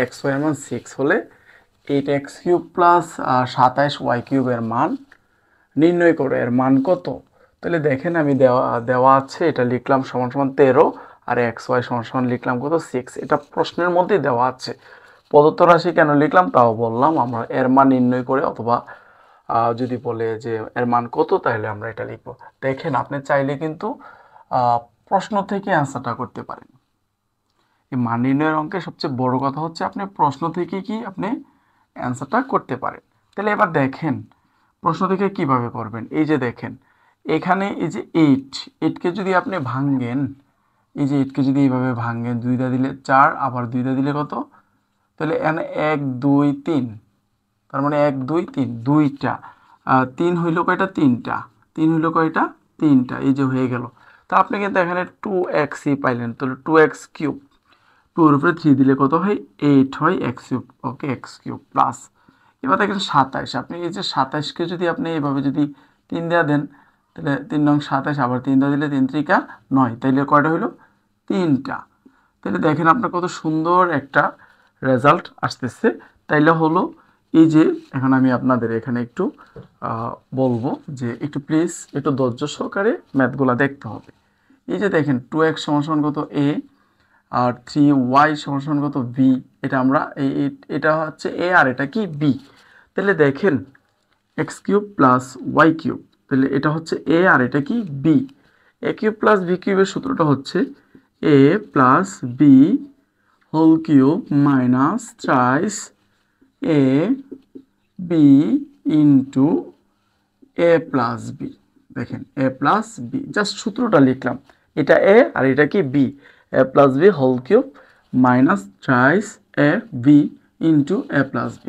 X Y এর মান 6 হলে 8x³ প্লাস 27y³ এর মান নির্ণয় করো। এর মান কত? তাহলে দেখেন আমি দেওয়া আছে, এটা লিখলাম সমান সমান 13 আর xy সমান সমান লিখলাম কত 6। এটা প্রশ্নের মধ্যেই দেওয়া আছে। প্রদত্ত রাশি কেন লিখলাম তাও বললাম। আমরা এর মান নির্ণয় করে অথবা যদি বলে যে এর মান কত তাহলে আমরা এটা লিখব। দেখেন আপনি চাইলে কিন্তু প্রশ্ন থেকে অ্যান্সারটা করতে পারেন। এই মান নির্ণয়ের অঙ্কে সবচেয়ে বড় কথা হচ্ছে আপনি প্রশ্ন থেকে কি আপনি অ্যান্সারটা করতে পারেন। তাহলে এবার দেখেন প্রশ্ন থেকে কিভাবে করবেন। এই যে দেখেন এখানে এই যে 8কে যদি আপনি ভাঙেন, এই যে 8কে যদি এইভাবে ভাঙেন, 2 দিলে 4 আবার 2 দিলে কত, তাহলে এখানে 1 2 3, তার মানে 1 2 3 2টা 3 হইল কয়টা 3টা, 3 হইল কয়টা 3টা, এই যে হয়ে গেল। তা আপনি কিন্তু এখানে 2x পাইলেন, তাহলে 2x³ 2 এর উপরে 3 দিলে কত হয় 8 হয় x³ ওকে x³ প্লাস এবার দেখেন 27। আপনি এই যে 27কে যদি আপনি এইভাবে যদি 3 দেওয়া দেন তাহলে 3 নং 27 আবার 3 দেওয়া দিলে 3 3 9, তাইলে কয়টা হইলো 3টা। তাহলে দেখেন আপনার কত সুন্দর একটা রেজাল্ট আসতেছে। তাইলে হলো এই যে এখন আমি আপনাদের এখানে একটু বলবো যে একটু প্লিজ একটু ধৈর্য সহকারে ম্যাথগুলো দেখতে হবে। এই যে দেখেন 2x সমান কত a আর 3y সমান কত b, এটা আমরা এটা হচ্ছে a আর এটা কি b। তাহলে দেখেন x³ প্লাস y³ তাহলে এটা হচ্ছে a আর এটা কি b। a³ প্লাস b³ এর সূত্রটা হচ্ছে a plus b whole cube minus thrice a b into a plus b। দেখেন a প্লাস b জাস্ট সূত্রটা লিখলাম, এটা a আর এটা কি b, a plus b whole cube minus thrice a b into a plus b।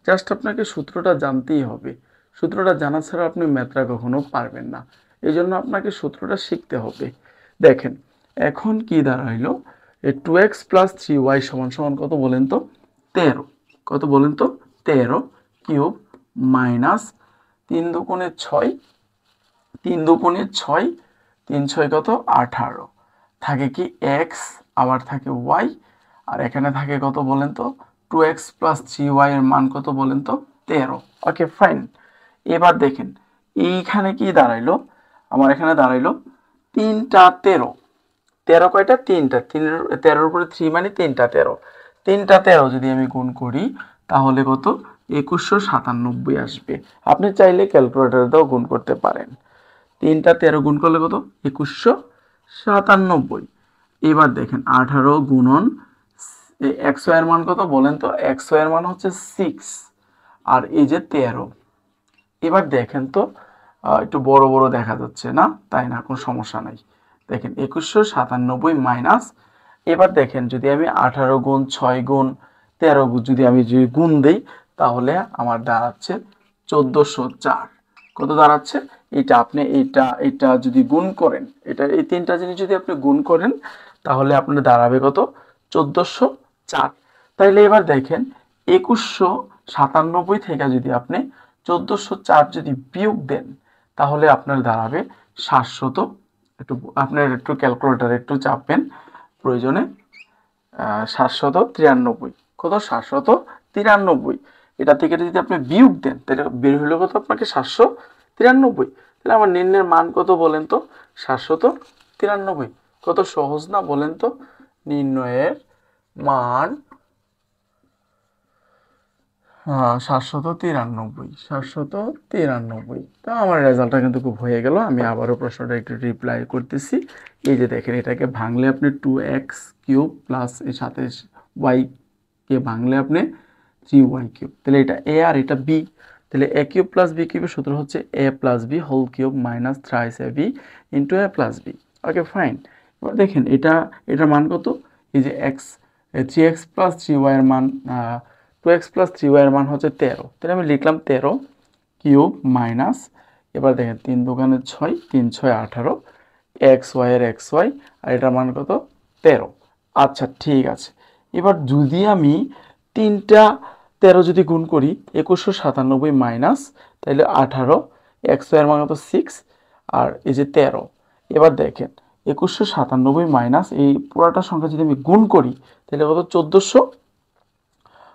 Just আপনাকে সূত্রটা জানতেই হবে। সূত্রটা জানা ছাড়া আপনি ম্যাথটা কখনো পারবেন না, এই জন্য আপনাকে সূত্রটা শিখতে হবে। দেখেন এখন কি দাঁড়াইলো, 2x প্লাস 3y সমান সমান কত বলেন তো 13, কত বলেন তো 13 কিউব মাইনাস 3 দুগুণে 6, 3 দুগুণে 6, 3 6 কত 18, থাকে কি x আবার থাকে y আর এখানে থাকে কত বলেন তো 2x প্লাস 3y এর মান কত বলেন তো 13। ওকে ফাইন। এবার দেখেন এইখানে কি দাঁড়াইলো, আমার এখানে দাঁড়াইলো 3টা 13, 13 কয়টা 3টা, 13 উপরে 3 মানে 3টা 13, 3টা 13 যদি আমি গুণ করি তাহলে কত 2197 আসবে। আপনি চাইলে ক্যালকুলেটর দিয়েও গুণ করতে পারেন। 3টা 13 গুণ করলে কত 2197। এবার দেখেন 18 গুণন এক্স ওয়াই এর মান কত বলেন তো, এক্স ওয়াই এর মান হচ্ছে 6 আর এই যে 13। এবার দেখেন তো একটু বড় বড় দেখা যাচ্ছে না, তাই না, কোনো সমস্যা নাই। দেখেন 2197 মাইনাস, এবার দেখেন যদি আমি 18 গুণ 6 গুণ 13 যদি আমি গুণ দেই তাহলে আমার দাঁড়াচ্ছে 1404। কত দাঁড়াচ্ছে, এটা আপনি এটা যদি গুণ করেন, এটা এই তিনটা জিনিস যদি আপনি গুণ করেন তাহলে আপনার দাঁড়াবে কত 1404। তাইলে এবার দেখেন 2197 থেকে যদি আপনি 1404 যদি বিয়োগ দেন তাহলে আপনার দাঁড়াবে 700। একটু আপনার একটু ক্যালকুলেটর একটু চাপবেন প্রয়োজনে, 793। কত 793। এটা থেকে যদি আপনি বিয়োগ দেন তাহলে বের হলো কত আপনাকে 793। তাহলে আমার নির্ণয়ের মান কত বলেন তো 793। কত সহজ না বলেন তো, নির্ণয়ের মান 793। তো আমার রেজাল্টটা কিন্তু খুব হয়ে গেল। আমি আবারও প্রশ্নটা একটু রিপ্লাই করতেছি। এই যে দেখেন এটাকে ভাঙলে আপনি 2x³ প্লাস এই সাথে y-কে ভাঙলে আপনি 3y³ তাহলে এটা a আর এটা b। তাহলে a³ প্লাস b³ এর সূত্র হচ্ছে a plus b whole cube minus thrice ab into a plus b। Okay fine. এবার দেখেন এটার মান কত, এই যে x 3x প্লাস 3y এর মান 2x প্লাস 3y এর মান হচ্ছে 13, তাহলে আমি লিখলাম 13 কিউব মাইনাস, এবার দেখেন 3 দুগুণে 6, 3 6 18, xy এর xy আর এটার মান কত 13। আচ্ছা ঠিক আছে। এবার যদি আমি 3টা 13 যদি গুণ করি 2197 মাইনাস তাহলে 18, xy এর মান কত 6 আর এই যে 13। এবার দেখেন 2197 মাইনাস এই পুরাটা সংখ্যা যদি আমি গুণ করি তাহলে কত 1404।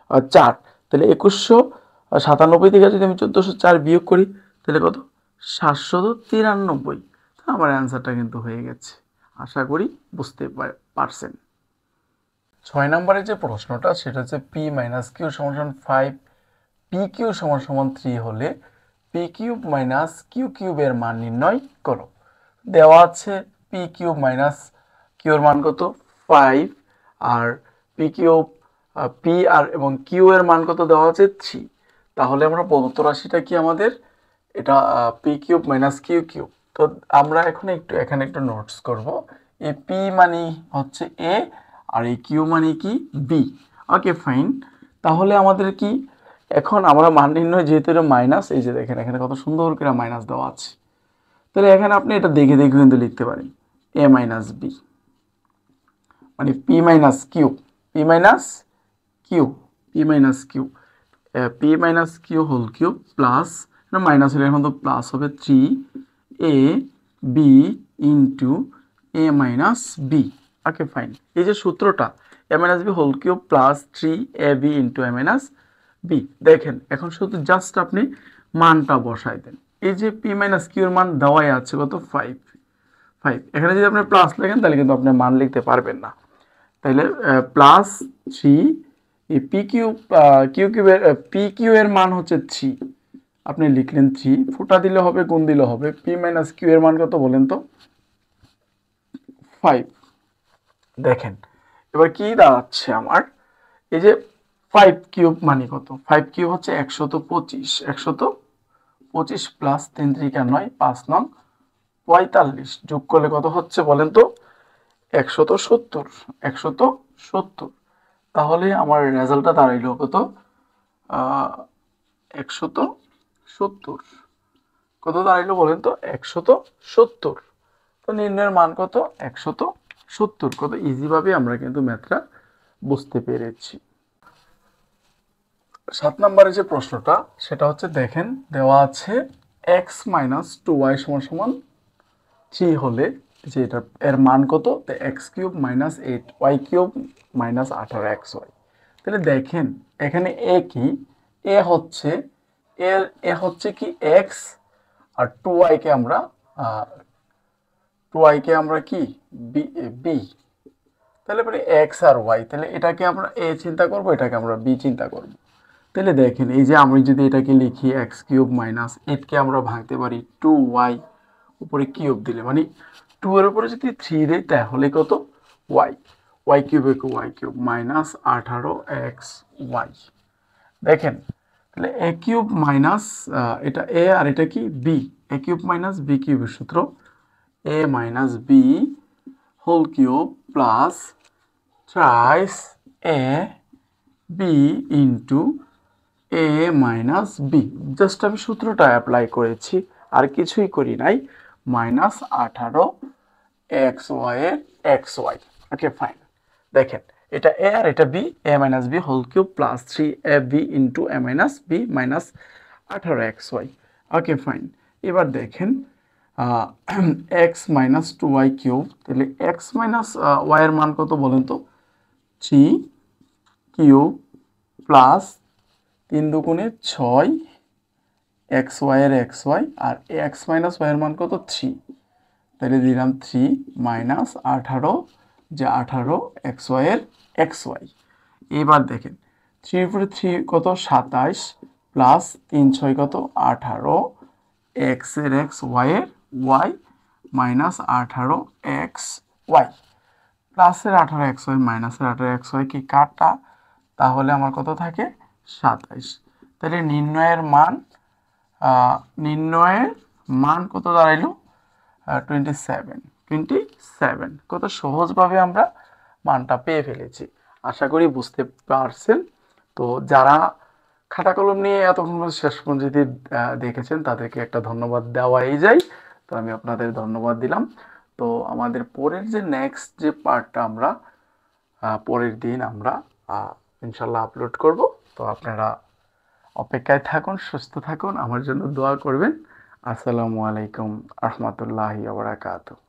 4, তাহলে 2197 থেকে যদি আমি 1404 বিয়োগ করি তাহলে কত 793। আমার অ্যান্সারটা কিন্তু হয়ে গেছে, আশা করি বুঝতে পারছেন। 6 নম্বরের যে প্রশ্নটা সেটা হচ্ছে p মাইনাস কিউ সমান 5, পি কিউ সমান 3 হলে পি কিউব মাইনাস কিউ কিউবের মান নির্ণয় করো। দেওয়া আছে পি কিউব মাইনাস কিউর মান কত 5, আর পি কিউব পি আর এবং কিউ এর মান কত দেওয়া আছে 3। তাহলে আমরা প্রদত্ত রাশিটা কি আমাদের, এটা P cube minus Q cube. তো আমরা এখানে একটু নোটস করব। এই পি মানে হচ্ছে এ আর এই কিউ মানে কি বি। Okay fine. তাহলে আমাদের কি এখন আমরা মান নির্ণয়, যেহেতু এটা মাইনাস, এই যে দেখেন এখানে কত সুন্দর করে মাইনাস দেওয়া আছে, তাহলে এখানে আপনি এটা দেখে দেখে কিন্তু লিখতে পারেন এ মাইনাস বি মানে P minus Q, P minus Q, P minus Q, P minus Q whole cube plus, minus হলে এখন তো প্লাস হবে 3 A B into A minus B. Okay fine. এই যে সূত্রটা A minus B whole cube plus 3 A B into A minus B, দেখেন এখন শুধু জাস্ট আপনি মানটা বসাই দেন। এই যে পি মাইনাস কিউর মান দেওয়াই আছে কত 5, এখানে যদি আপনি প্লাস লেখেন তাহলে কিন্তু আপনি মান লিখতে পারবেন না। তাহলে প্লাস 3 এই পি কিউ কিউ কিউবের পি কিউ এর মান হচ্ছে 3, আপনি লিখলেন 3, ফুটা দিলে হবে গুণ দিলে হবে। পি মাইনাস কিউ এর মান কত বলেন তো 5। দেখেন এবার কি দাঁড়াচ্ছে আমার, এই যে 5 কিউব মানে কত, 5 কিউব হচ্ছে 125, 125 প্লাস 3 3 9 5 নং 45, যোগ করলে কত হচ্ছে বলেন তো 170, 170। তাহলে আমার রেজাল্টটা দাঁড়াইলো কত 170, কত দাঁড়াইলো বলেন তো 170। তো নির্ণয়ের মান কত 170। কত ইজি ভাবে আমরা কিন্তু ম্যাথটা বুঝতে পেরেছি। 7 নম্বরের যে প্রশ্নটা সেটা হচ্ছে দেখেন দেওয়া আছে x মাইনাস 2y সমান 3 হলে যে এটা এর মান কত, X cube minus 8 Y cube minus 18xy। তাহলে দেখেন এখানে এ কি, এ হচ্ছে কি এক্স, আর 2y কে আমরা 2y কে আমরা কি বি। তাহলে পরে এক্স আর ওয়াই, তাহলে এটাকে আমরা এ চিন্তা করব, এটাকে আমরা বি চিন্তা করব। তাহলে দেখেন এই যে আমি যদি এটাকে লিখি এক্স কিউব মাইনাস 8কে আমরা ভাঙতে পারি 2y উপরে কিউব দিলে, মানে 2 এর উপরে যদি 3 দেই তাহলে কত y, y cube y cube minus 18xy। দেখেন তাহলে এ কিউব মাইনাস এটা এ আর এটা কি B, A cube minus B কিউবের সূত্র A minus B whole cube plus thrice A B into A minus B. Just আমি সূত্রটা অ্যাপ্লাই করেছি আর কিছুই করি নাই, মাইনাস 18xy এর xy। Okay fine. দেখেন এটা এ আর এটা B, A minus B whole cube plus 3ab into A minus B minus 18xy। Okay fine. এবার দেখেন এক্স মাইনাস 2y কিউব, তাহলে এক্স মাইনাস ওয়াই এর মান কত বলেন তো 3 কিউব প্লাস 3 দুগুণে 6 এক্স ওয়াই এর xy, আর এক্স মাইনাস ওয়াই এর মান কত 3, তাহলে দিলাম 3 মাইনাস 18, যে 18 xy এর xy। এবার দেখেন 3 উপরে 3 কত 27 প্লাস 3 6 কত 18 এক্স এর এক্স ওয়াই এর ওয়াই মাইনাস 18 এক্স ওয়াই, প্লাসের 18xy মাইনাসের 18xy কি কাটা, তাহলে আমার কত থাকে 27। তাহলে নির্ণয়ের মান কত দাঁড়াইলো 27। কত সহজভাবে আমরা মানটা পেয়ে ফেলেছি, আশা করি বুঝতে পারছেন। তো যারা খাতা কলম নিয়ে এতক্ষণ শেষ পর্যন্ত দেখেছেন তাদেরকে একটা ধন্যবাদ দেওয়াই যায়, তো আমি আপনাদের ধন্যবাদ দিলাম। তো আমাদের পরের যে নেক্সট যে পার্টটা আমরা পরের দিন আমরা ইনশাল্লাহ আপলোড করব। তো আপনারা অপেক্ষায় থাকুন, সুস্থ থাকুন, আমার জন্য দোয়া করবেন। আসসালামু আলাইকুম রহমতুল্লাহি ওয়া বারাকাতুহু।